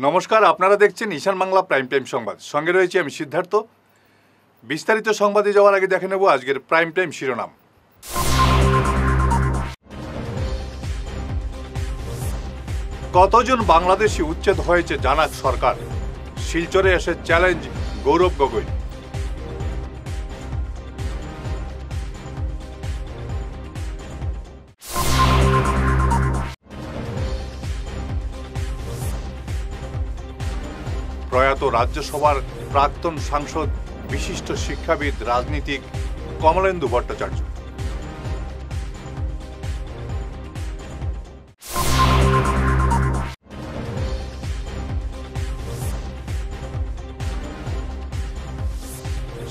নমস্কার, আপনারা দেখছেন ঈশান বাংলা প্রাইম টাইম সংবাদ। সঙ্গে রয়েছে আমি সিদ্ধার্থ। বিস্তারিত সংবাদে যাওয়ার আগে দেখে নেব আজকের প্রাইম টাইম শিরোনাম। কতজন বাংলাদেশি উচ্ছেদ হয়েছে জানাক সরকার। শিলচরে এসে চ্যালেঞ্জ গৌরব গগৈ। প্রয়াত রাজ্যসভার প্রাক্তন সাংসদ বিশিষ্ট শিক্ষাবিদ রাজনীতিক কমলেন্দু ভট্টাচার্য।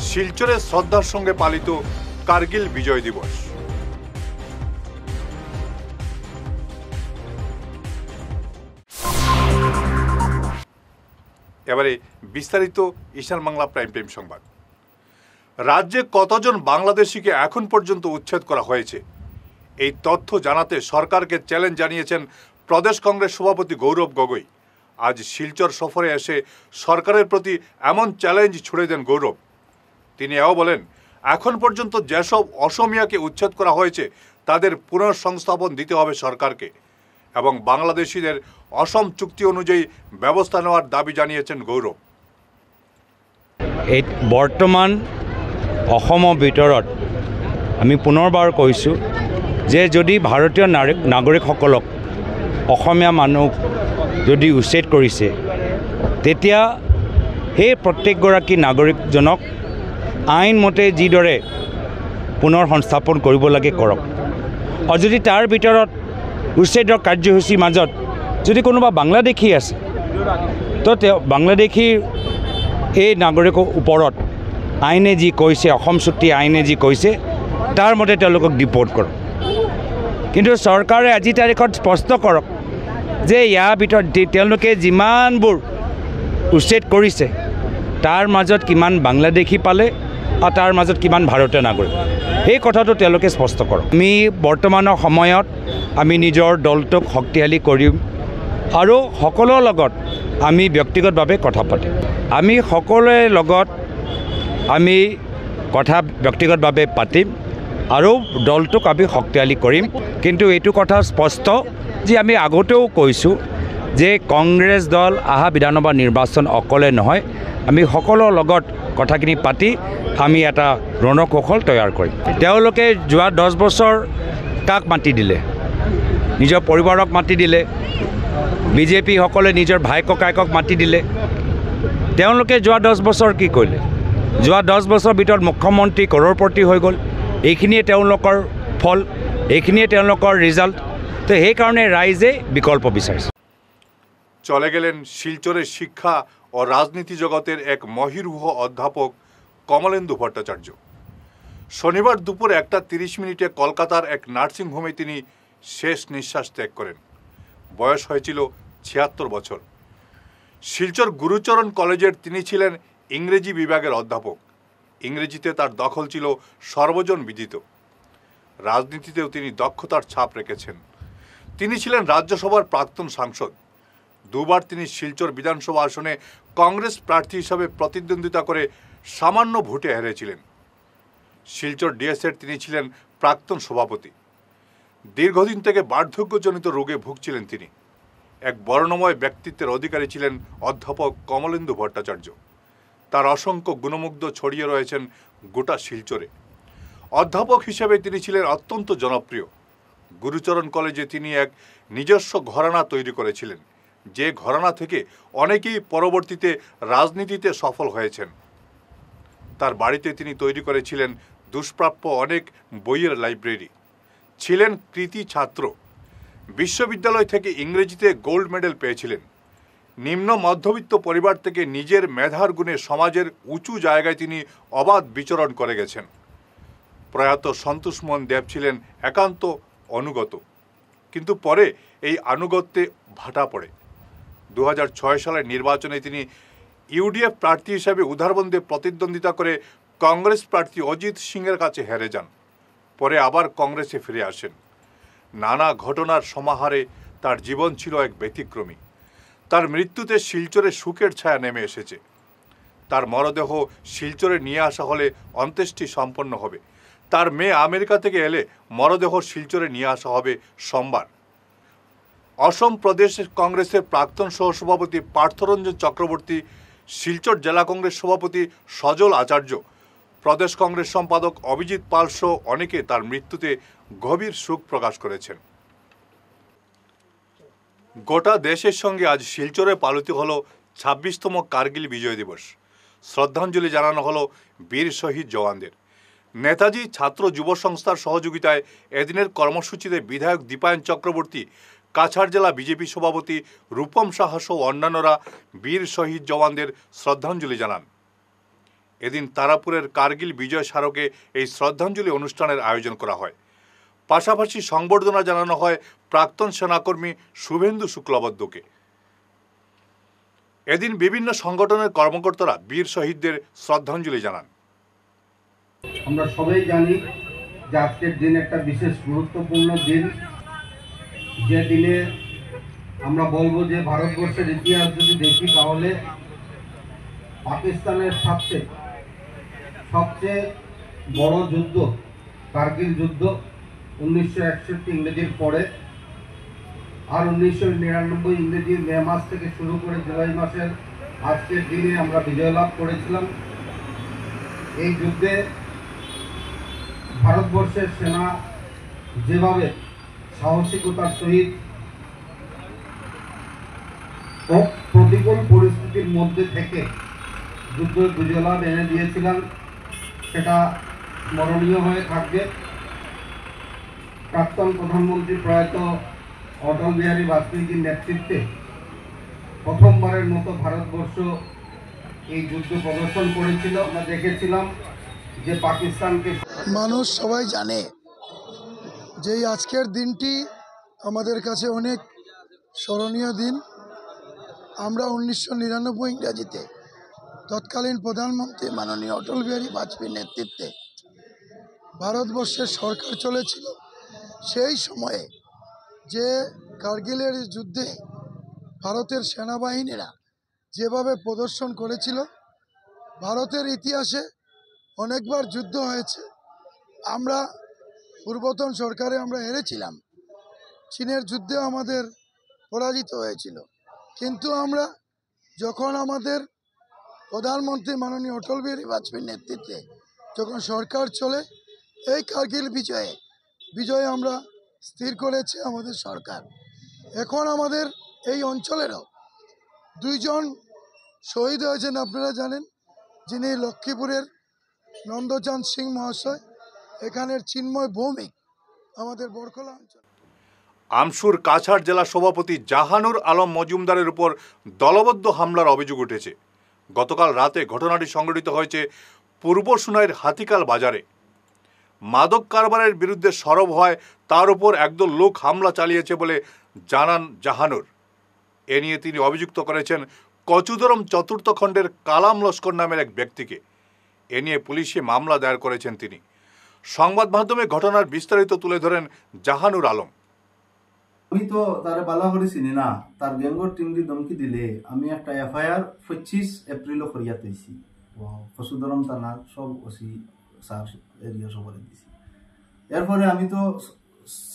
শিলচরে শ্রদ্ধার সঙ্গে পালিত কার্গিল বিজয় দিবস। এবারে বিস্তারিত ঈশান বাংলা প্রাইম টাইম সংবাদ। রাজ্যে কতজন বাংলাদেশিকে এখন পর্যন্ত উচ্ছেদ করা হয়েছে, এই তথ্য জানাতে সরকারকে চ্যালেঞ্জ জানিয়েছেন প্রদেশ কংগ্রেস সভাপতি গৌরব গগৈ। আজ শিলচর সফরে এসে সরকারের প্রতি এমন চ্যালেঞ্জ ছুড়ে দেন গৌরব। তিনি এও বলেন, এখন পর্যন্ত যেসব অসমিয়াকে উচ্ছেদ করা হয়েছে তাদের পুনঃসংস্থাপন দিতে হবে সরকারকে এবং বাংলাদেশিদের অসম চুক্তি অনুযায়ী ব্যবস্থা নেওয়ার দাবি জানিয়েছেন গৌরব। এই বৰ্তমান অসমৰ ভিতৰত আমি পুনৰবাৰ কৈছোঁ যে যদি ভাৰতীয় নাগৰিকসকলক অসমীয়া মানুহ যদি উচ্ছেদ কৰিছে তেতিয়া সেই প্ৰত্যেকগৰাকী নাগৰিকজনক আইনমতে যিদৰে পুনৰ সংস্থাপন কৰিব লাগে কৰক। আৰু যদি তাৰ ভিতৰত উচ্ছেদৰ কাৰ্যসূচীৰ মাজত যদি কোনোবা বাংলাদেশী আছে তো তেওঁ বাংলাদেশীৰ এই নাগৰিকৰ ওপৰত আইনে যি কৈছে, অসম চুক্তি আইনে যি কৈছে তাৰ মতে তেওঁলোকক ডিপৰ্ট কৰক। কিন্তু চৰকাৰে আজি তাৰিখত স্পষ্ট কৰক যে ইয়াৰ ভিতৰত তেওঁলোকে যিমানবোৰ উচ্ছেদ কৰিছে তাৰ মাজত কিমান বাংলাদেশী পালে আৰু তাৰ মাজত কিমান ভাৰতীয় নাগৰিক, এই কথাটো তেওঁলোকে স্পষ্ট কৰক। আমি বৰ্তমানৰ সময়ত আমি নিজৰ দলটোক শক্তিশালী কৰিম আৰু সকলোৰ লগত আমি ব্যক্তিগতভাৱে কথা পাতিম। আমি সকলোৰে লগত আমি কথা ব্যক্তিগতভাৱে পাতিম আৰু দলটোক আমি শক্তিশালী কৰিম। কিন্তু এইটো কথা স্পষ্ট যে আমি আগতেও কৈছোঁ যে কংগ্ৰেছ দল অহা বিধানসভা নিৰ্বাচন অকলে নহয়, আমি সকলোৰ লগত কথাখিনি পাতি আমি এটা ৰণকৌশল তৈয়াৰ কৰিম। তেওঁলোকে যোৱা 10 বছৰ কাক মাতি দিলে? নিজৰ পৰিবাৰক মাতি দিলে, বিজেপিসকলে নিজৰ ভাই ককায়েকক মাতি দিলে। তেওঁলোকে যোৱা 10 বছৰ কি কৰিলে? যোৱা 10 বছৰৰ ভিতৰত মুখ্যমন্ত্ৰী কৰৰপতি হৈ গ'ল। এইখিনিয়ে তেওঁলোকৰ ফল, এইখিনিয়ে তেওঁলোকৰ ৰিজাল্ট। তো সেইকাৰণে ৰাইজে বিকল্প বিচাৰিছে। চলে গেলেন শিলচরের শিক্ষা ও রাজনীতি জগতের এক মহিরুহ অধ্যাপক কমলেন্দু ভট্টাচার্য। শনিবার দুপুর 1:30 কলকাতার এক নার্সিংহোমে তিনি শেষ নিঃশ্বাস ত্যাগ করেন। বয়স হয়েছিল 76 বছর। শিলচর গুরুচরণ কলেজের তিনি ছিলেন ইংরেজি বিভাগের অধ্যাপক। ইংরেজিতে তার দখল ছিল সর্বজন বিদিত। রাজনীতিতেও তিনি দক্ষতার ছাপ রেখেছেন। তিনি ছিলেন রাজ্যসভার প্রাক্তন সাংসদ। দুবার তিনি শিলচর বিধানসভা আসনে কংগ্রেস প্রার্থী হিসাবে প্রতিদ্বন্দ্বিতা করে সামান্য ভোটে হেরেছিলেন। শিলচর ডিএসের তিনি ছিলেন প্রাক্তন সভাপতি। দীর্ঘদিন থেকে বার্ধক্যজনিত রোগে ভুগছিলেন তিনি। এক বর্ণময় ব্যক্তিত্বের অধিকারী ছিলেন অধ্যাপক কমলেন্দু ভট্টাচার্য। তার অসংখ্য গুণমুগ্ধ ছড়িয়ে রয়েছেন গোটা শিলচরে। অধ্যাপক হিসেবে তিনি ছিলেন অত্যন্ত জনপ্রিয়। গুরুচরণ কলেজে তিনি এক নিজস্ব ঘরানা তৈরি করেছিলেন, যে ঘরানা থেকে অনেকেই পরবর্তীতে রাজনীতিতে সফল হয়েছেন। তার বাড়িতে তিনি তৈরি করেছিলেন দুষ্প্রাপ্য অনেক বইয়ের লাইব্রেরি। ছিলেন কৃতি ছাত্র। বিশ্ববিদ্যালয় থেকে ইংরেজিতে গোল্ড মেডেল পেয়েছিলেন। নিম্ন মধ্যবিত্ত পরিবার থেকে নিজের মেধার গুণে সমাজের উঁচু জায়গায় তিনি অবাধ বিচরণ করে গেছেন। প্রয়াত সন্তোষমোহন দেব ছিলেন একান্ত অনুগত, কিন্তু পরে এই আনুগত্যে ভাটা পড়ে। 2006 সালের নির্বাচনে তিনি ইউডিএফ প্রার্থী হিসেবে উধারবন্দে প্রতিদ্বন্দ্বিতা করে কংগ্রেস প্রার্থী অজিত সিংয়ের কাছে হেরে যান। পরে আবার কংগ্রেসে ফিরে আসেন। নানা ঘটনার সমাহারে তার জীবন ছিল এক ব্যতিক্রমী। তার মৃত্যুতে শিলচরে শোকের ছায়া নেমে এসেছে। তার মরদেহ শিলচরে নিয়ে আসা হলে অন্ত্যেষ্টি সম্পন্ন হবে। তার মেয়ে আমেরিকা থেকে এলে মরদেহ শিলচরে নিয়ে আসা হবে সোমবার। অসম প্রদেশ কংগ্রেসের প্রাক্তন সহসভাপতি পার্থরঞ্জন চক্রবর্তী, শিলচর জেলা কংগ্রেস সভাপতি সজল আচার্য, প্রদেশ কংগ্রেস সম্পাদক অভিজিৎ পাল সহ অনেকে তার মৃত্যুতে গভীর শোক প্রকাশ করেছেন। গোটা দেশের সঙ্গে আজ শিলচরে পালিত হল ২৬তম কার্গিল বিজয় দিবস। শ্রদ্ধাঞ্জলি জানানো হলো বীর শহীদ জওয়ানদের। নেতাজি ছাত্র যুব সংস্থার সহযোগিতায় এদিনের কর্মসূচিতে বিধায়ক দীপায়ন চক্রবর্তী, কাছাড় জেলা বিজেপি সভাপতি রূপম সাহা সহ অন্যান্যরা বীর শহীদ জওয়ানদের শ্রদ্ধাঞ্জলি জানান। এদিন তারাপুরের কার্গিল বিজয় স্মারকে এই শ্রদ্ধাঞ্জলি অনুষ্ঠানের আয়োজন করা হয়। পাশাপাশি সংবর্ধনা জানানো হয় প্রাক্তন সেনাকর্মী শুভেন্দু শুক্লবৈদ্যকে। এদিন বিভিন্ন সংগঠনের কর্মকর্তারা বীর শহীদদের শ্রদ্ধাঞ্জলি জানান। আমরা সবাই জানি যে আজকের দিন একটা বিশেষ গুরুত্বপূর্ণ দিন, যে দিনে আমরা বলবো যে ভারতবর্ষের ইতিহাস যদি দেখি তাহলে পাকিস্তানের সাথে সবচেয়ে বড় যুদ্ধ কার্গিল যুদ্ধ 1961 ইংরেজির পরে, আর 1999 ইংরেজির মে মাস থেকে শুরু করে জুলাই মাসের আজকের দিনে আমরা বিজয় লাভ করেছিলাম। এই যুদ্ধে ভারতবর্ষের সেনা যেভাবে সাহসিকতার সহিত প্রতিকূল পরিস্থিতির মধ্যে থেকে যুদ্ধের বিজয় লাভ এনে দিয়েছিলেন, সেটা স্মরণীয় হয়ে থাকবে। প্রাক্তন প্রধানমন্ত্রী প্রয়াত অটল বিহারী বাজপেয়ীজির নেতৃত্বে প্রথমবারের মতো ভারতবর্ষ এই যুদ্ধ প্রদর্শন করেছিল। আমরা দেখেছিলাম যে পাকিস্তানকে মানুষ সবাই জানে যে এই আজকের দিনটি আমাদের কাছে অনেক স্মরণীয় দিন। আমরা 1999 ইংরাজিতে তৎকালীন প্রধানমন্ত্রী মাননীয় অটল বিহারী বাজপেয়ীর নেতৃত্বে ভারতবর্ষের সরকার চলেছিল। সেই সময়ে যে কার্গিলের যুদ্ধে ভারতের সেনাবাহিনীরা যেভাবে প্রদর্শন করেছিল, ভারতের ইতিহাসে অনেকবার যুদ্ধ হয়েছে। আমরা পূর্বতন সরকারে আমরা হেরেছিলাম, চীনের যুদ্ধেও আমাদের পরাজিত হয়েছিল, কিন্তু আমরা যখন আমাদের প্রধানমন্ত্রী মাননীয় অটল বিহারী বাজপেয়ীর নেতৃত্বে যখন সরকার চলে, এই কার্গিল বিজয়ে আমরা স্থির করেছে আমাদের সরকার। এখন আমাদের এই অঞ্চলেরও দুইজন শহীদ হয়েছেন, আপনারা জানেন, যিনি লক্ষ্মীপুরের নন্দচাঁদ সিং মহাশয়, এখানের চিন্ময় ভৌমিক আমাদের বরকলা অঞ্চল। আমসুর কাছাড় জেলা সভাপতি জাহানুর আলম মজুমদারের উপর দলবদ্ধ হামলার অভিযোগ উঠেছে। গতকাল রাতে ঘটনাটি সংঘটিত হয়েছে পূর্ব সুনাইর হাতিকাল বাজারে। মাদক কারবারের বিরুদ্ধে সরব হয় তার উপর একদল লোক হামলা চালিয়েছে বলে জানান জাহানুর। এ নিয়ে তিনি অভিযুক্ত করেছেন কচুদরম চতুর্থ খণ্ডের কালাম লস্কর নামের এক ব্যক্তিকে। এ নিয়ে পুলিশে মামলা দায়ের করেছেন তিনি। সংবাদ মাধ্যমে ঘটনার বিস্তারিত তুলে ধরেন জাহানুর আলম। আমি তো তার বালা করে চিনি না, তার গ্যাঙ্গর টিমলি ধমকি দিলে আমি একটা এফআইআর 25 এপ্রিলও করিয়া দিয়েছি। কচুদরম থানা সব ওসি স্যার এরিয়া সবাই দিয়েছি। এরপরে আমি তো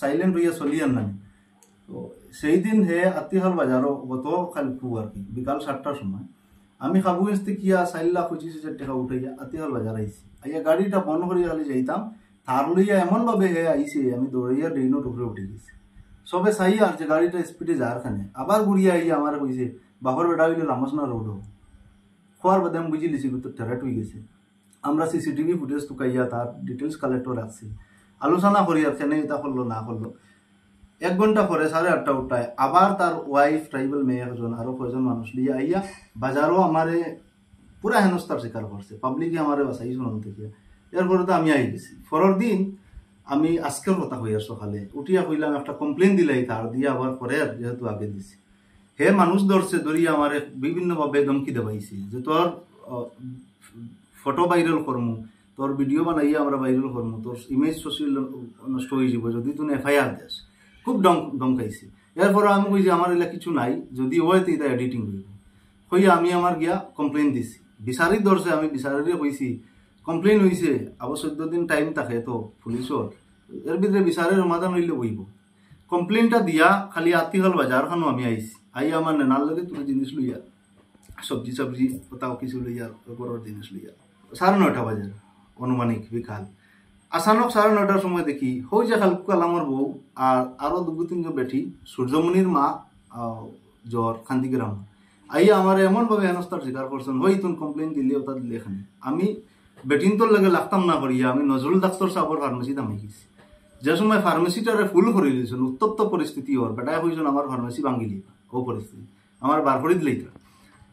সাইলেন্ট হইয়া চলিয়ার নাই। তো সেই দিন হে আত্মীয়হাল বাজারও গত কালকু আর কি বিকাল 7টার সময় আমি খাবু এসতে কিয়া 4,25,000 টাকা উঠাইয়া আত্মীয়হাল বাজার আইছি। আইয়া গাড়িটা বন্ধ করিয়া খালি যাইতাম, তার লইয়া এমনভাবে হে আইছে আমি দৌড়াইয়া ড্রেনের উপরে উঠে গেছি। সবে চাই আর যে গাড়িটা স্পিডে যাওয়ার খানে আবার ঘুরিয়া আইয়া আমার কইছে বাহর বেটা হইলে লামাসনা রোড হোক। খোয়ার বাদে আমি বুঝি লিছি তো টেরাট হয়ে গেছে। আমরা সিসিটিভি ফুটেজ টুকাইয়া তার ডিটেলস কালেক্টর রাখছি, আলোচনা করিয়া কেন এটা করলো না করলো। 1 ঘন্টা পরে 8:30 উঠায় আবার তার ওয়াইফ ট্রাইবাল মেয়ে একজন আরো কয়েকজন মানুষ লিয়ে আইয়া বাজারও আমারে পুরা হেনস্থার শিকার করছে। পাবলিকে আমারে বাসাই শোনান থেকে। এরপরে তো আমি আই গেছি। পরের দিন আমি আজকের কথা হইয়া সকালে উঠিয়া কইলাম একটা কমপ্লেন দিলাই, তার দিয়ে আবার পরে যেহেতু আগে দিছি। হে মানুষ ধরছে, ধরিয়া আমার বিভিন্নভাবে ধমকি দেবাইছি যে তোর ফটো ভাইরাল করমু, তোর ভিডিও বানাইয়া আমরা ভাইরাল করমু, তোর ইমেজ সোশ্যাল নষ্ট হয়ে যাব যদি তুই এফআইআর দেস। খুব ধমকাইছি। এরপরে আমি কই যে আমার এলা কিছু নাই, যদি হয় তো এটা এডিটিং হইব। হইয়া আমি আমার গিয়া কমপ্লেন দিছি, বিচারি ধরছে, আমি বিচারিরে কইছি কমপ্লেন হয়েছে, আবার 14 দিন টাইম থাকে তো পুলিশর, এর ভিতরে বিচারের সমাধান হইলে হইব। কমপ্লেনটা দিয়া খালি আতিকাল বাজারখানো আমি আইছি, আই আমার নেনার লগে তুলে জিনিস লইয়া, সবজি সবজি কোথাও কিছু লইয়া, গরুর জিনিস লইয়া 9:30 বাজে অনুমানিক বিকাল। আচানক 9:30টার সময় দেখি হই যে খালকুকাল আমার বউ আর আরো 2-3 বেঠি সূর্যমণির মা জ্বর খান্তিগ্রাম আইয়া আমার এমনভাবে হেনস্থার স্বীকার করছেন, হই তুমি কমপ্লেন দিলে ওটা দিলে এখানে। আমি বেটিনটোর লাগে লাগতাম না করিয়া আমি নজরুল ডাক্তার সাহেবের ফার্মেসিতে আমি গেছি। যে সময় ফার্মেসিটারে ফুল করে দিয়েছেন, উত্তপ্ত পরিস্থিতি ওর বেটায় হয়েছেন আমার ফার্মেসি ভাঙ্গি দিবা, ও পরিস্থিতি আমার বার করে দিলেই।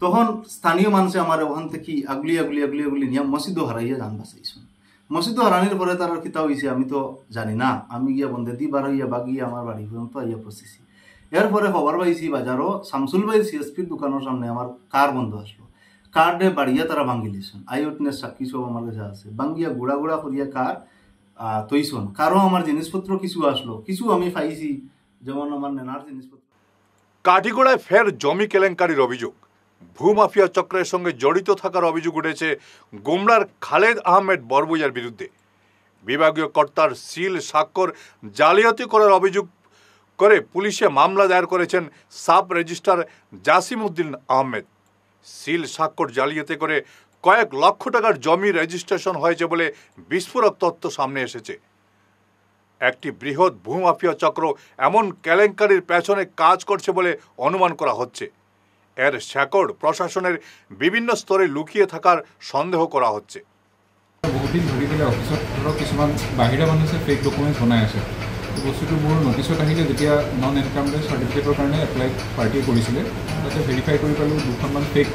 তখন স্থানীয় মানুষে আমার ওখান থেকে আগলি আগলি আগলি আগলি নিয়ে মসজিদও হারাইয়া যান বাঁচাইছেন। মসজিদও হারানির পরে তার কিতা হয়েছে আমি তো জানি না, আমি গিয়া বন্ধে দি বার হইয়া বাগিয়ে আমার বাড়ি পর্যন্ত আইয়া পৌঁছেছি। এরপরে খবর পাইছি বাজারও শামসুল ভাই সিএসপির দোকানের সামনে আমার কার বন্ধ আসলো, কার্ডে বাড়িয়া তারা ভাঙ্গি দিয়েছেন, আই উইটনেস সাক্ষী সব আমার কাছে আছে, ভাঙ্গিয়া গুড়া গুড়া করিয়া কার তৈছন। কারো আমার জিনিসপত্র কিছু আসলো, কিছু আমি পাইছি, যেমন আমার নেনার জিনিসপত্র। কাঠিগোড়ায় ফের জমি কেলেঙ্কারির অভিযোগ। ভূমাফিয়া চক্রের সঙ্গে জড়িত থাকার অভিযোগ উঠেছে গুমরার খালেদ আহমেদ বরবুইয়ার বিরুদ্ধে। বিভাগীয় কর্তার সিল স্বাক্ষর জালিয়াতি করার অভিযোগ করে পুলিশে মামলা দায়ের করেছেন sub registrar Jasim Uddin Ahmed. Seal স্বাক্ষর জালিয়াতি করে কয়েক লক্ষ টাকার জমি রেজিস্ট্রেশন হয়েছে বলে বিস্ফোরক তথ্য সামনে এসেছে। একটি বৃহৎ ভূমাফিয়া চক্র এমন কেলেঙ্কারির পেছনে কাজ করছে বলে অনুমান করা হচ্ছে। এর শেকড় প্রশাসনের বিভিন্ন স্তরে লুকিয়ে থাকার সন্দেহ করা হচ্ছে। বহুদিন ধৰি পেলাই অফিসত ধৰক কিছুমান বাহিৰা মানুহে ফেক ডকুমেণ্টছ বনাই আছে। বস্তুটো মোৰ নটিছত আহিলে, যেতিয়া নন ইনকামলেছ চাৰ্টিফিকেটৰ কাৰণে এপ্লাই পাৰ্টিয়ে কৰিছিলে, তাতে ভেৰিফাই কৰি পালোঁ 2খনমান ফেক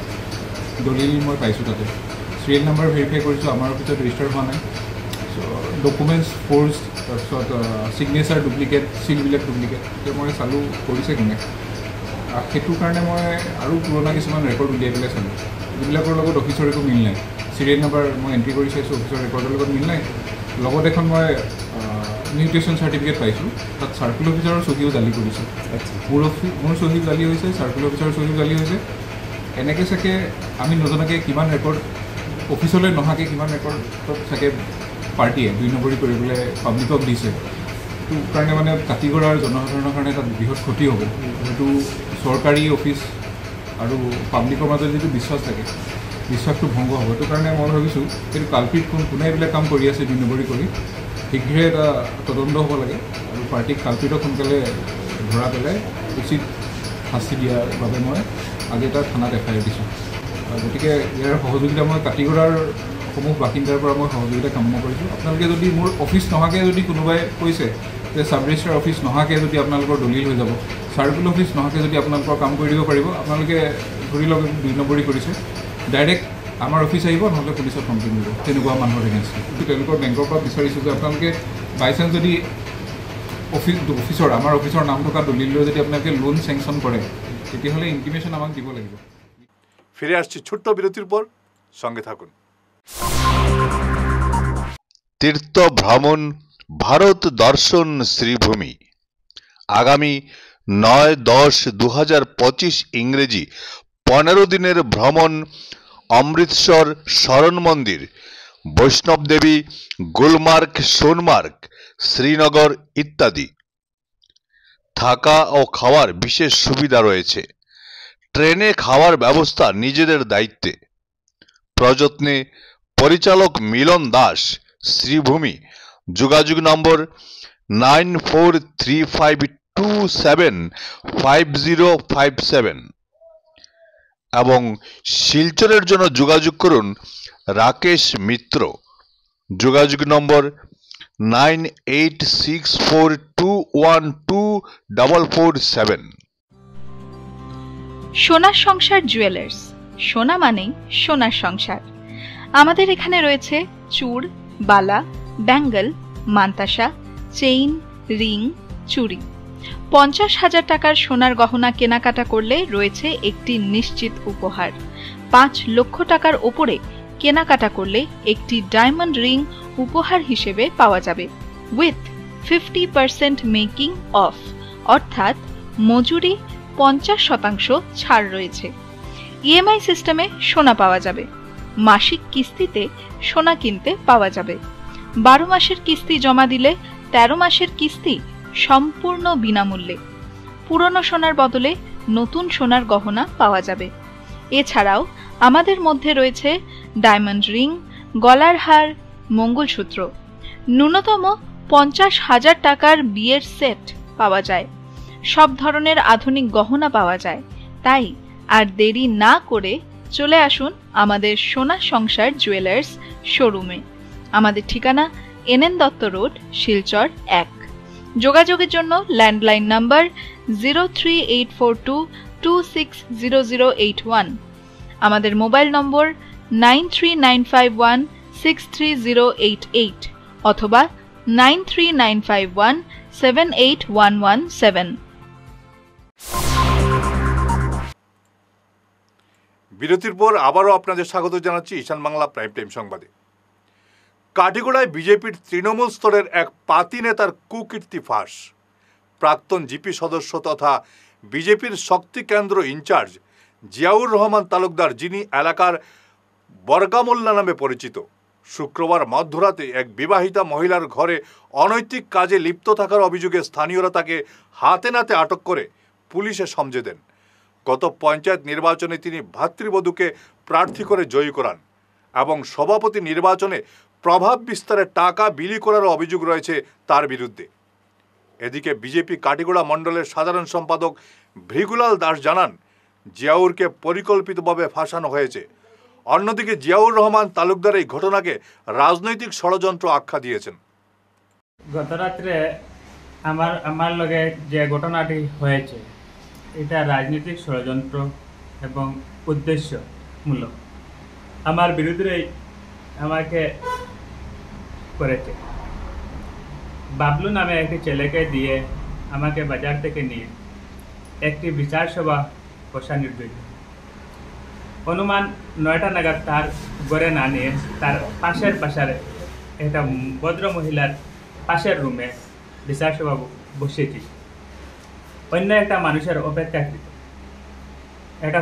দলিল মই পাইছোঁ। তাতে চিৰিয়েল নাম্বাৰ ভেৰিফাই কৰিছোঁ, আমাৰ অফিচত ৰেজিষ্টাৰ হোৱা নাই। চ' ডকুমেণ্টছ ফৰ্জ, তাৰপিছত ছিগনেচাৰ ডুপ্লিকেট, চিলবিলাক ডুপ্লিকেট। এতিয়া মই চালোঁ কৰিছে কোনে। সেইটোৰ কাৰণে মই আৰু পুৰণা কিছুমান ৰেকৰ্ড উলিয়াই পেলাই চালোঁ, যিবিলাকৰ লগত অফিচৰ একো মিল নাই। চিৰিয়েল নাম্বাৰ মই এণ্ট্ৰি কৰি চাইছোঁ, অফিচৰ ৰেকৰ্ডৰ লগত মিল নাই। লগত এখন মই মিউটেশ্যন চাৰ্টিফিকেট পাইছোঁ, তাত চাৰ্কুল অফিচাৰৰ চহীও জালি কৰিছোঁ। মোৰ চহী জালি হৈছে, চাৰ্কুল অফিচাৰৰ চহীও জালি হৈছে। এনেকৈ চাগে আমি নজনাকৈ কিমান ৰেকৰ্ড অফিচলৈ নহাকৈ কিমান ৰেকৰ্ডত চাগে পাৰ্টীয়ে 2 নম্বৰী কৰিবলৈ পাব্লিকক দিছে। সেইটো কাৰণে মানে কাটিগড়াৰ জনসাধাৰণৰ কাৰণে তাত বৃহৎ ক্ষতি হ'ব। সেইটো চৰকাৰী অফিচ আৰু পাব্লিকৰ মাজত যিটো বিশ্বাস থাকে, বিশ্বাসটো ভংগ হ'ব। সেইটো কাৰণে মই ভাবিছোঁ এইটো কালপিট কোনে এইবিলাক কাম কৰি আছে 2 নম্বৰী কৰি, শীঘ্ৰে এটা তদন্ত হ'ব লাগে আৰু পাৰ্টিক কালপিটক সোনকালে ধৰা পেলাই উচিত শাস্তি দিয়াৰ বাবে মই আজি এটা থানাত এফআইআৰ দিছোঁ। গতিকে ইয়াৰ সহযোগিতা মই কাটিগড়াৰ সমূহ বাসিন্দাৰ পৰা মই সহযোগিতা কামনা কৰিছোঁ। আপোনালোকে যদি মোৰ অফিচ নহাকৈ যদি কোনোবাই কৈছে যে সাব ৰেজিষ্ট্ৰাৰ অফিচ নহাকৈ যদি আপোনালোকৰ দলিল হৈ যাব, চাৰ্কুল অফিচ নহাকৈ যদি আপোনালোকৰ কাম কৰি দিব পাৰিব, আপোনালোকে ধৰি লওক 2 নম্বৰী কৰিছে, ডাইৰেক্ট আমাৰ অফিচ আহিব, নহ'লে পুলিচত কমপ্লেইন দিব। তেনেকুৱা মানুহৰ এগেইনষ্টত কিন্তু তেওঁলোকৰ বেংকৰ পৰা বিচাৰিছোঁ যে আপোনালোকে বাইচান্স যদি আমাৰ অফিচৰ নাম থকা দলিল লৈ যদি আপোনালোকে লোন চেংচন কৰে, তেতিয়াহ'লে ইনটিমেশ্যন আমাক দিব লাগিব। ফিরে আসছি ছোট্ট বিরতির পর, সঙ্গে থাকুন। তীর্থ ভ্রমণ ভারত দর্শন শ্রীভূমি আগামী 9-10-2025 ইংরেজি 15 দিনের ভ্রমণ অমৃতসর শরণ মন্দির, বৈষ্ণব দেবী, গুলমার্গ, সোনমার্গ, শ্রীনগর ইত্যাদি। থাকা ও খাওয়ার বিশেষ সুবিধা রয়েছে। ট্রেনে খাওয়ার ব্যবস্থা নিজেদের দায়িত্বে। প্রযত্নে পরিচালক মিলন দাস, শ্রীভূমি। যোগাযোগ নম্বর 9435275057 এবং শিলচরের জন্য যোগাযোগ করুন রাকেশ মিত্র। যোগাযোগ নম্বর 9864212447। সোনার সংসার জুয়েলার্স, সোনা মানেই সোনার সংসার। আমাদের এখানে রয়েছে চূড়, বালা, ব্যাঙ্গল, মান্তাসা, চেইন, রিং, চুড়ি। 50,000 টাকার সোনার গহনা কেনাকাটা করলে রয়েছে একটি নিশ্চিত উপহার। 5 লক্ষ টাকার ওপরে কেনাকাটা করলে একটি ডায়মন্ড রিং উপহার হিসেবে পাওয়া যাবে, উইথ 50% মেকিং অফ, অর্থাৎ মজুরি 50% ছাড় রয়েছে। ইএমআই সিস্টেমে সোনা পাওয়া যাবে। মাসিক কিস্তিতে সোনা কিনতে পাওয়া যাবে। 12 মাসের কিস্তি জমা দিলে 13 মাসের কিস্তি সম্পূর্ণ বিনামূল্যে। পুরনো সোনার বদলে নতুন সোনার গহনা পাওয়া যাবে। এছাড়াও আমাদের মধ্যে রয়েছে ডায়মন্ড রিং, গলার হার, মঙ্গলসূত্র। ন্যূনতম 50,000 টাকার বিয়ের সেট পাওয়া যায়। সব ধরনের আধুনিক গহনা পাওয়া যায়। তাই আর দেরি না করে চলে আসুন আমাদের সোনা সংসার জুয়েলার্স শোরুমে। আমাদের ঠিকানা NN দত্ত রোড, শিলচর 1। যোগাযোগের জন্য ল্যান্ডলাইন নাম্বার 038422600081, আমাদের মোবাইল নম্বর 9395163088 অথবা 9395178117। বিরতির পর আবারও আপনাদের স্বাগত জানাচ্ছি ঈশান বাংলা প্রাইম টাইম সংবাদে। কাটিগড়ায় বিজেপির তৃণমূল স্তরের এক পাতি নেতার কুকীর্তি ফাঁস। প্রাক্তন জিপি সদস্য তথা বিজেপির শক্তি কেন্দ্র ইনচার্জ জিয়াউর রহমান তালুকদার, যিনি এলাকার বর্গামোল্লা নামে পরিচিত, শুক্রবার মধ্যরাতে এক বিবাহিতা মহিলার ঘরে অনৈতিক কাজে লিপ্ত থাকার অভিযোগে স্থানীয়রা তাকে হাতে নাতে আটক করে পুলিশে সমঝে দেন। গত পঞ্চায়েত নির্বাচনে তিনি ভাতৃবধূকে প্রার্থী করে জয়ী করান এবং সভাপতি নির্বাচনে প্রভাব বিস্তারে টাকা বিলি করার অভিযোগ রয়েছে তার বিরুদ্ধে। এদিকে বিজেপি কাটিগড়া মণ্ডলের সাধারণ সম্পাদক ভৃগুলাল দাস জানান, জিয়াউরকে পরিকল্পিতভাবে ফাঁসানো হয়েছে। অন্যদিকে জিয়াউর রহমান তালুকদার এই ঘটনাকে রাজনৈতিক ষড়যন্ত্র আখ্যা দিয়েছেন। গত রাত্রে আমার লগে যে ঘটনাটি হয়েছে এটা রাজনৈতিক ষড়যন্ত্র এবং উদ্দেশ্যমূলক। আমার বিরুদ্ধে আমাকে করেছে। বাবলু নামে একটি ছেলেকে দিয়ে আমাকে বাজার থেকে নিয়ে একটি বিচার সভা বসা নির্দেশ। অনুমান 9টা নাগাদ তার ঘরে না নিয়ে তার পাশের একটা ভদ্র মহিলার পাশের রুমে বিচার সভা বসেছি। অন্য একটা মানুষের অপেক্ষাকৃত একটা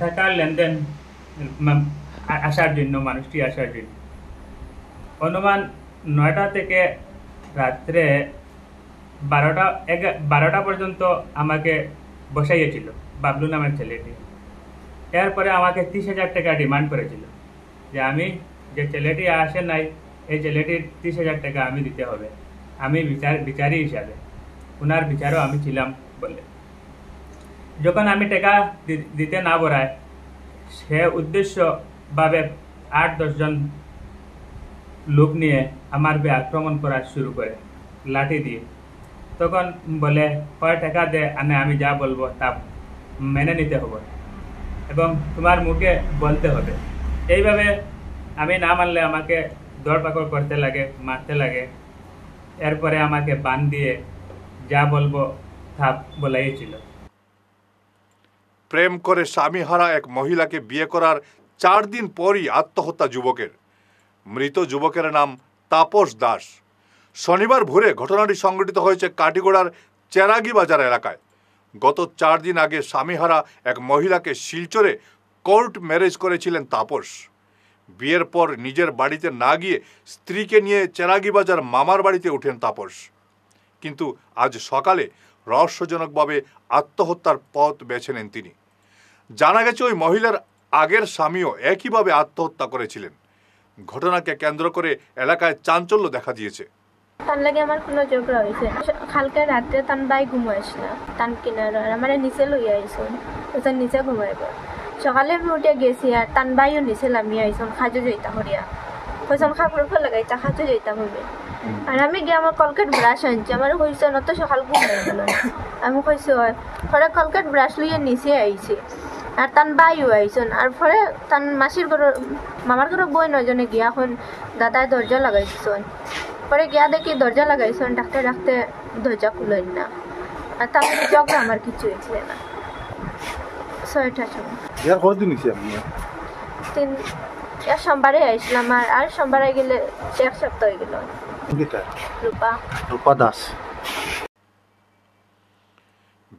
টাকার লেনদেন আসার জন্য, মানুষটি আসার জন্য অনুমান 9টা থেকে রাত্রে 12টা পর্যন্ত আমাকে বসাইয়েছিল বাবলু নামের ছেলেটি। এরপরে আমাকে 30,000 টাকা ডিমান্ড করেছিল যে আমি যে ছেলেটি আসে নাই এই ছেলেটির 30,000 টাকা আমি দিতে হবে, আমি বিচারি হিসাবে, ওনার বিচারও আমি ছিলাম বলে। যখন আমি টাকা দিতে না বরায় সে উদ্দেশ্যভাবে 8-10 জন লোক নিয়ে আমার আক্রমণ করা শুরু করে লাঠি দিয়ে। তখন বলে, হয় টাকা দে, আনে আমি যা বলবো তা মেনে নিতে হবে এবং তোমার মুখে বলতে হবে। এইভাবে আমি না মানলে আমাকে দরপাকড় করতে লাগে, মারতে লাগে। এরপরে আমাকে বান দিয়ে যা বলবো তা বলাইছিল। প্রেম করে স্বামীহারা এক মহিলাকে বিয়ে করার 4 দিন পরই আত্মহত্যা যুবকের। মৃত যুবকের নাম তাপস দাস। শনিবার ভোরে ঘটনাটি সংঘটিত হয়েছে কাটিগড়ার চেরাগি বাজার এলাকায়। গত 4 দিন আগে স্বামীহারা এক মহিলাকে শিলচরে কোর্ট ম্যারেজ করেছিলেন তাপস। বিয়ের পর নিজের বাড়িতে না গিয়ে স্ত্রীকে নিয়ে চেরাগি বাজার মামার বাড়িতে ওঠেন তাপস। কিন্তু আজ সকালে রহস্যজনকভাবে আত্মহত্যার পথ বেছে নেন তিনি। জানা গেছে ওই মহিলার আগের স্বামীও একইভাবে আত্মহত্যা করেছিলেন। ঘটনাকে কেন্দ্র করে এলাকায় চাঞ্চল্য দেখা দিয়েছে। তার লাগে আমার কোনো ঝগড়া হয়েছে। কালকে রাত্রে তান বাই ঘুমাইস না, তান কিনার আমার নিচে লইয়া আইসুন, ওখান নিচে ঘুমাইব। সকালে আমি উঠে গেছি আর তান বাইও নিচে নামিয়ে আইসুন, খাজো যাইতা হরিয়া কইসন খাবার ফল লাগাইতা খাজো যাইতা হবে। আর আমি গিয়ে আমার কলকেট ব্রাশ আনছি, আমার কইস না তো সকাল ঘুম হয়ে গেল না। আমি কইছি হয় পরে কলকেট ব্রাশ লইয়া নিচে আইছি আর তান বাইও আইসুন। আর পরে তান মাসির ঘর মামার ঘর বই নজনে গিয়া এখন দাদায় দরজা লাগাইছন। পরে গিয়া দেখি দরজা লাগাইছন, ডাকতে ডাকতে দরজা খুলেন না। আর তারপরে ঝগড়া আমার কিছু হয়েছিল না। 6টার সময় সোমবারে আইসলাম আর সোমবারে গেলে 1 সপ্তাহ হয়ে গেল। রূপা দাস।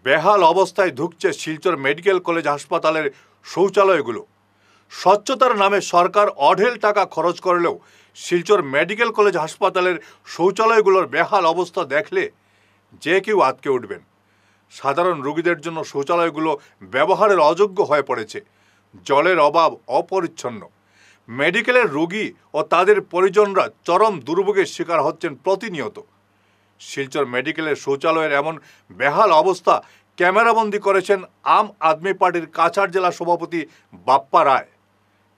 বেহাল অবস্থায় ঢুকছে শিলচর মেডিকেল কলেজ হাসপাতালের শৌচালয়গুলো। স্বচ্ছতার নামে সরকার অঢেল টাকা খরচ করলেও শিলচর মেডিকেল কলেজ হাসপাতালের শৌচালয়গুলোর বেহাল অবস্থা দেখলে যে কেউ আটকে উঠবেন। সাধারণ রোগীদের জন্য শৌচালয়গুলো ব্যবহারের অযোগ্য হয়ে পড়েছে। জলের অভাব, অপরিচ্ছন্ন। মেডিকেলের রোগী ও তাদের পরিজনরা চরম দুর্ভোগের শিকার হচ্ছেন প্রতিনিয়ত। শিলচর মেডিকেলের শৌচালয়ের এমন বেহাল অবস্থা ক্যামেরাবন্দি করেছেন আম আদমি পার্টির কাছাড় জেলা সভাপতি বাপ্পা রায়।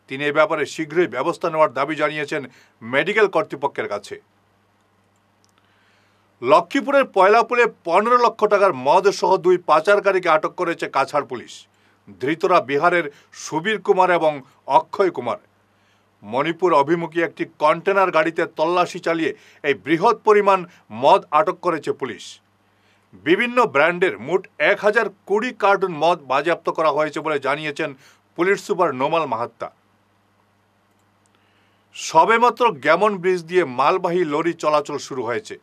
তিনি এ ব্যাপারে শীঘ্রই ব্যবস্থা নেওয়ার দাবি জানিয়েছেন মেডিকেল কর্তৃপক্ষের কাছে। লক্ষ্মীপুরের পয়লাপুলে 15 লক্ষ টাকার মদ সহ 2 পাচারকারীকে আটক করেছে কাছাড় পুলিশ। ধৃতরা বিহারের সুবীর কুমার এবং অক্ষয় কুমার। মণিপুর অভিমুখী একটি কন্টেনার গাড়িতে তল্লাশি চালিয়ে এই বৃহৎ পরিমাণ মদ আটক করেছে পুলিশ। বিভিন্ন ব্র্যান্ডের মোট 1020 কার্টুন মদ বাজেয়াপ্ত করা হয়েছে বলে জানিয়েছেন পুলিশ সুপার নোমাল মাহাত্তা। সবেমাত্র গ্যামন ব্রিজ দিয়ে মালবাহী লরি চলাচল শুরু হয়েছে।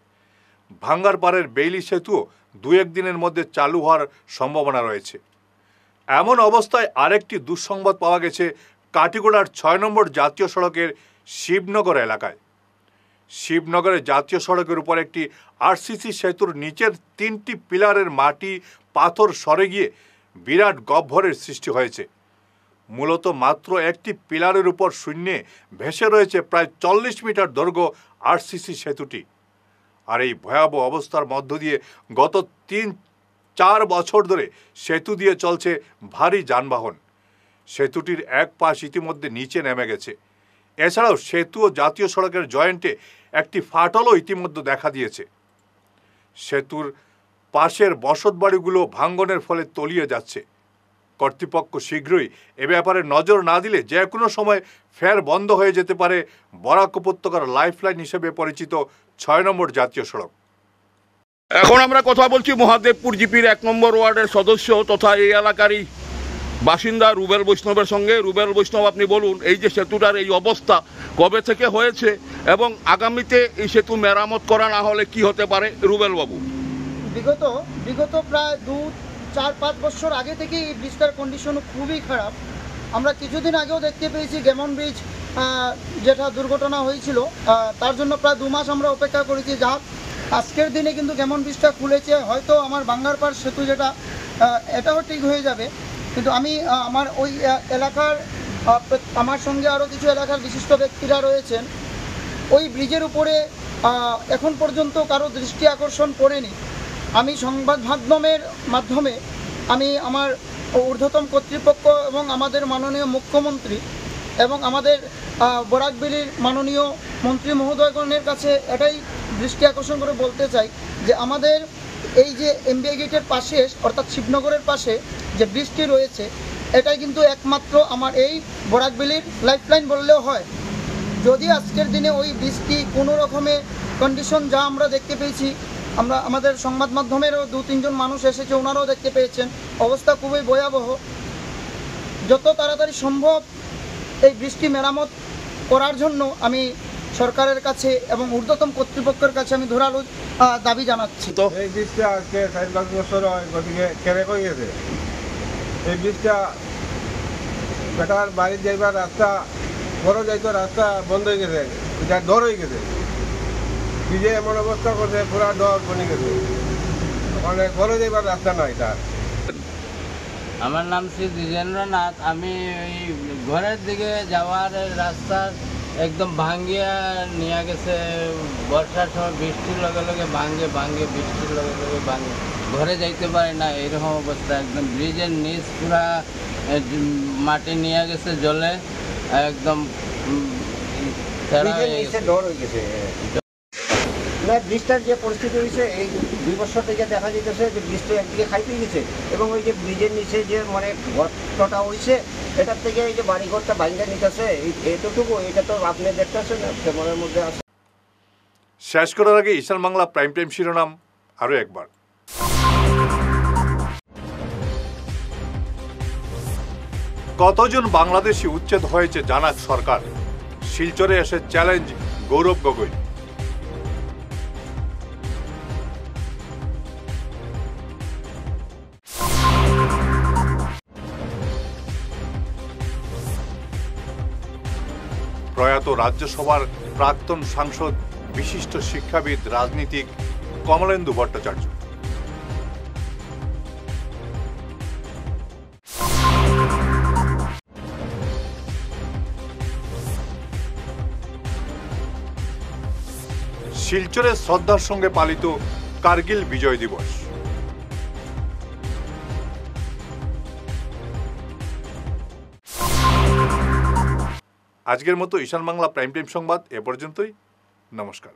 ভাঙ্গারপাড়ের বেইলি সেতুও 2-1 দিনের মধ্যে চালু হওয়ার সম্ভাবনা রয়েছে। এমন অবস্থায় আরেকটি দুঃসংবাদ পাওয়া গেছে কাটিগোড়ার 6 নম্বর জাতীয় সড়কের শিবনগর এলাকায়। শিবনগরের জাতীয় সড়কের উপর একটি আরসিসি সেতুর নিচের 3টি পিলারের মাটি পাথর সরে গিয়ে বিরাট গহ্বরের সৃষ্টি হয়েছে। মূলত মাত্র একটি পিলারের উপর শূন্যে ভেসে রয়েছে প্রায় 40 মিটার দৈর্ঘ্য আরসিসি সেতুটি। আর এই ভয়াবহ অবস্থার মধ্য দিয়ে গত 3-4 বছর ধরে সেতু দিয়ে চলছে ভারী যানবাহন। সেতুটির এক পাশ ইতিমধ্যে নিচে নেমে গেছে। এছাড়াও সেতু ও জাতীয় সড়কের জয়েন্টে একটি ফাটলও ইতিমধ্যে দেখা দিয়েছে। সেতুর পাশের বসতবাড়িগুলো ভাঙ্গনের ফলে তলিয়ে যাচ্ছে। কর্তৃপক্ষ শীঘ্রই এ ব্যাপারে নজর না দিলে যে কোনো সময় ফের বন্ধ হয়ে যেতে পারে বরাক উপত্যকার লাইফলাইন হিসেবে পরিচিত 6 নম্বর জাতীয় সড়ক। এখন আমরা কথা বলছি মহাদেবপুর জিপির 1 নম্বর ওয়ার্ডের সদস্য তথা এই এলাকারই বাসিন্দা রুবেল বৈষ্ণবের সঙ্গে। রুবেল বৈষ্ণব, আপনি বলুন এই যে সেতুটার এই অবস্থা কবে থেকে হয়েছে এবং আগামীতে এই সেতু মেরামত করা না হলে কি হতে পারে? রুবেল বাবু, বিগত প্রায় 2-4-5 বছর আগে থেকে এই ব্রিজটার কন্ডিশন খুবই খারাপ। আমরা কিছুদিন আগেও দেখতে পেয়েছি গেমন ব্রিজ যেটা দুর্ঘটনা হয়েছিল, তার জন্য প্রায় 2 মাস আমরা অপেক্ষা করেছি। যা আজকের দিনে কিন্তু গেমন ব্রিজটা খুলেছে, হয়তো আমার বাঙ্গারপাড় সেতু যেটা এটাও ঠিক হয়ে যাবে। কিন্তু আমি আমার ওই এলাকার আমার সঙ্গে আরও কিছু এলাকার বিশিষ্ট ব্যক্তিরা রয়েছেন। ওই ব্রিজের উপরে এখন পর্যন্ত কারো দৃষ্টি আকর্ষণ করেনি। আমি সংবাদ মাধ্যমের মাধ্যমে আমি আমার ঊর্ধ্বতন কর্তৃপক্ষ এবং আমাদের মাননীয় মুখ্যমন্ত্রী এবং আমাদের বরাকবেলির মাননীয় মন্ত্রী মহোদয়গণের কাছে এটাই দৃষ্টি আকর্ষণ করে বলতে চাই যে আমাদের এই যে এমবিআই গেটের পাশে অর্থাৎ শিবনগরের পাশে যে ব্রিজটি রয়েছে এটাই কিন্তু একমাত্র আমার এই বরাকবেলির লাইফলাইন বললেও হয়। যদি আজকের দিনে ওই ব্রিজটি কোনো রকমে কন্ডিশন যা আমরা দেখতে পেয়েছি, আমরা আমাদের সংবাদ মাধ্যমেরও 2-3 জন মানুষ এসেছে, ওনারাও দেখতে পেয়েছেন, অবস্থা খুবই ভয়াবহ। যত তাড়াতাড়ি সম্ভব এই ব্রিজটি মেরামত করার জন্য আমি সরকারের কাছে এবং ঊর্ধ্বতন কর্তৃপক্ষের কাছে আমি ধরালো দাবি জানাচ্ছি। তো এই ব্রিজটা আজকে 4-5 বছর হয়, গতিকে কেড়ে হয়ে গেছে। এই ব্রিজটা বেটার বাড়ি যাইবার রাস্তা, ঘরও যাইতো রাস্তা বন্ধ হয়ে গেছে, এটা ডর হয়ে গেছে। ব্রিজে এমন অবস্থা করছে পুরা ডর বনে গেছে, ওখানে ঘরও যাইবার রাস্তা নয়। তার আমার নাম শ্রী দ্বিজেন্দ্রনাথ। আমি ওই ঘরের দিকে যাওয়ার রাস্তা একদম ভাঙ্গিয়া নিয়ে গেছে। বর্ষার সময় বৃষ্টির লগে লগে ভাঙ্গে বৃষ্টির লগে লগে ভাঙ্গে, ঘরে যাইতে পারে না, এইরকম অবস্থা। একদম ব্রিজের নিচ পুরা মাটি নিয়ে গেছে জলে, একদম ডর হয়ে গেছে। ব্রিজটার যে পরিস্থিতি হয়েছে এই 2 বছর থেকে দেখা যেতেছে যে ব্রিজটা একদিকে খাইতে গেছে এবং ওই যে ব্রিজের নিচে যে মানে গর্তটা হয়েছে এটার থেকে এই যে বাড়িঘরটা ভাঙে নিতেছে, এতটুকু এটা তো আপনি দেখতেছেন ক্যামেরার মধ্যে আছে। শেষ করার আগে ঈশান বাংলা প্রাইম টাইম শিরোনাম আরও একবার। কতজন বাংলাদেশি উচ্ছেদ হয়েছে জানাক সরকার। শিলচরে এসে চ্যালেঞ্জ গৌরব গগৈ। প্রয়াত রাজ্যসভার প্রাক্তন সাংসদ বিশিষ্ট শিক্ষাবিদ রাজনীতিক কমলেন্দু ভট্টাচার্য। শিলচরে শ্রদ্ধার সঙ্গে পালিত কার্গিল বিজয় দিবস। আজকের মতো ঈশান বাংলা প্রাইম টাইম সংবাদ এ পর্যন্তই। নমস্কার।